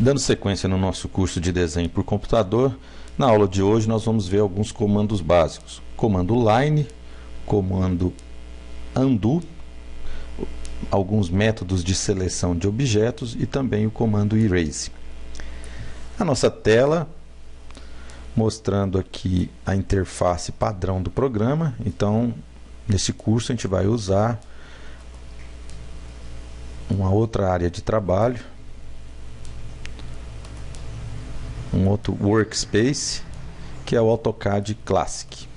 Dando sequência no nosso curso de desenho por computador, na aula de hoje nós vamos ver alguns comandos básicos. Comando line, comando undo, alguns métodos de seleção de objetos e também o comando erase. A nossa tela mostrando aqui a interface padrão do programa. Então, nesse curso a gente vai usar uma outra área de trabalho, um outro workspace, que é o AutoCAD Classic.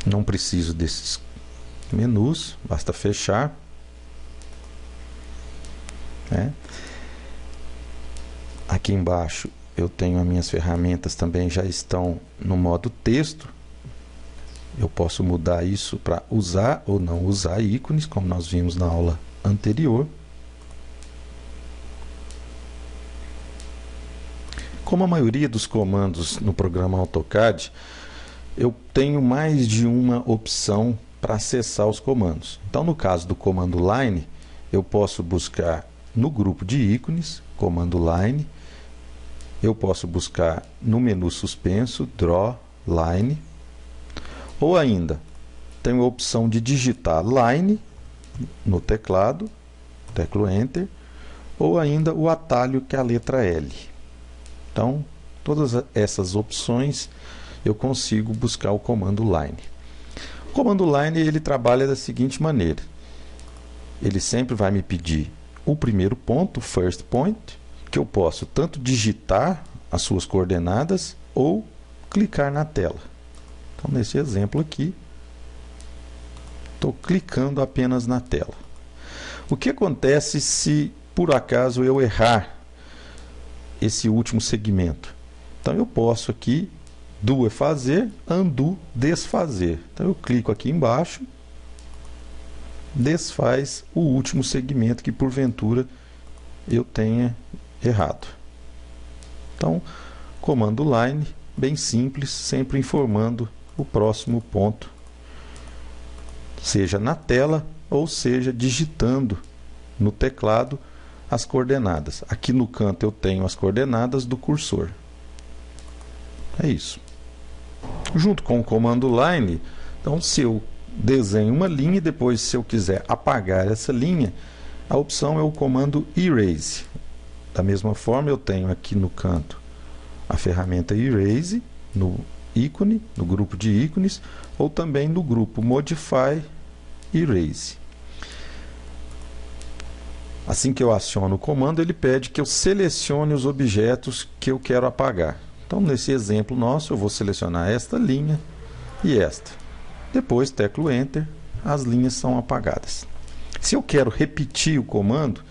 Não preciso desses menus, basta fechar. Aqui embaixo eu tenho as minhas ferramentas, também já estão no modo texto. Eu posso mudar isso para usar ou não usar ícones, como nós vimos na aula anterior. Como a maioria dos comandos no programa AutoCAD, eu tenho mais de uma opção para acessar os comandos. Então, no caso do comando line, eu posso buscar no grupo de ícones, comando line. Eu posso buscar no menu suspenso, draw, line. Ou ainda, tenho a opção de digitar line no teclado, teclo Enter. Ou ainda o atalho, que é a letra L. Então, todas essas opções eu consigo buscar o comando line. O comando line ele trabalha da seguinte maneira. Ele sempre vai me pedir o primeiro ponto, first point, que eu posso tanto digitar as suas coordenadas ou clicar na tela. Então, nesse exemplo aqui, estou clicando apenas na tela. O que acontece se, por acaso, eu errar esse último segmento? Então, eu posso aqui, do é fazer, undo, desfazer. Então, eu clico aqui embaixo, desfaz o último segmento que, porventura, eu tenha errado. Então, comando line, bem simples, sempre informando o próximo ponto, seja na tela ou seja digitando no teclado as coordenadas. Aqui no canto eu tenho as coordenadas do cursor. É isso. Junto com o comando line, então, se eu desenho uma linha e depois, se eu quiser apagar essa linha, a opção é o comando erase. Da mesma forma, eu tenho aqui no canto a ferramenta erase, no ícone, no grupo de ícones, ou também no grupo modify erase. Assim que eu aciono o comando, ele pede que eu selecione os objetos que eu quero apagar. Então, nesse exemplo nosso, eu vou selecionar esta linha e esta. Depois, teclo Enter, as linhas são apagadas. Se eu quero repetir o comando,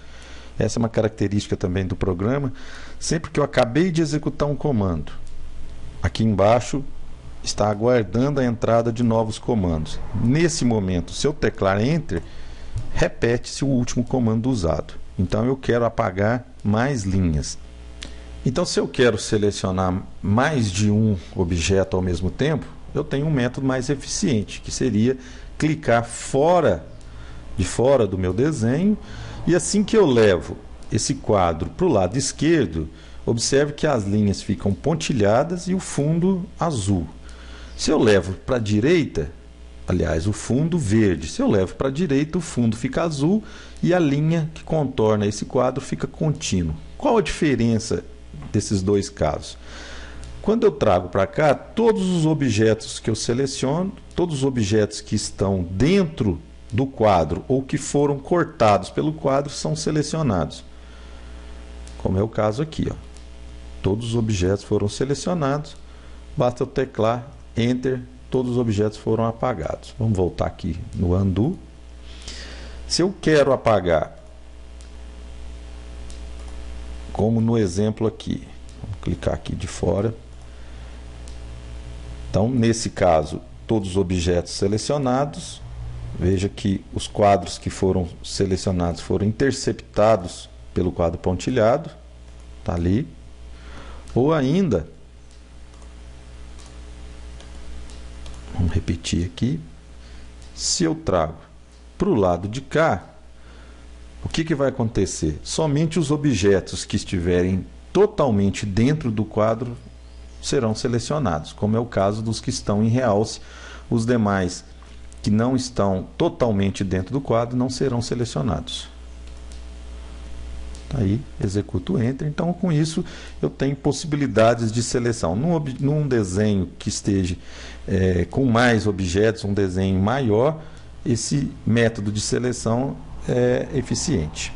essa é uma característica também do programa, sempre que eu acabei de executar um comando, aqui embaixo está aguardando a entrada de novos comandos. Nesse momento, se eu teclar Enter, repete-se o último comando usado. Então, eu quero apagar mais linhas. Então, se eu quero selecionar mais de um objeto ao mesmo tempo, eu tenho um método mais eficiente, que seria clicar de fora do meu desenho, e assim que eu levo esse quadro para o lado esquerdo, observe que as linhas ficam pontilhadas e o fundo azul. Se eu levo para a direita, aliás, o fundo verde. Se eu levo para a direita, o fundo fica azul e a linha que contorna esse quadro fica contínua. Qual a diferença desses dois casos? Quando eu trago para cá, todos os objetos que eu seleciono, todos os objetos que estão dentro do quadro ou que foram cortados pelo quadro são selecionados. Como é o caso aqui, ó. Todos os objetos foram selecionados, basta eu teclar Enter, todos os objetos foram apagados. Vamos voltar aqui no undo. Se eu quero apagar, como no exemplo aqui, vamos clicar aqui de fora. Então, nesse caso, todos os objetos selecionados. Veja que os quadros que foram selecionados foram interceptados pelo quadro pontilhado. Está ali. Ou ainda, vamos repetir aqui, se eu trago para o lado de cá, o que vai acontecer? Somente os objetos que estiverem totalmente dentro do quadro serão selecionados, como é o caso dos que estão em realce. Os demais que não estão totalmente dentro do quadro não serão selecionados. Aí executo Enter. Então, com isso, eu tenho possibilidades de seleção. Num desenho que esteja com mais objetos, um desenho maior, esse método de seleção é eficiente.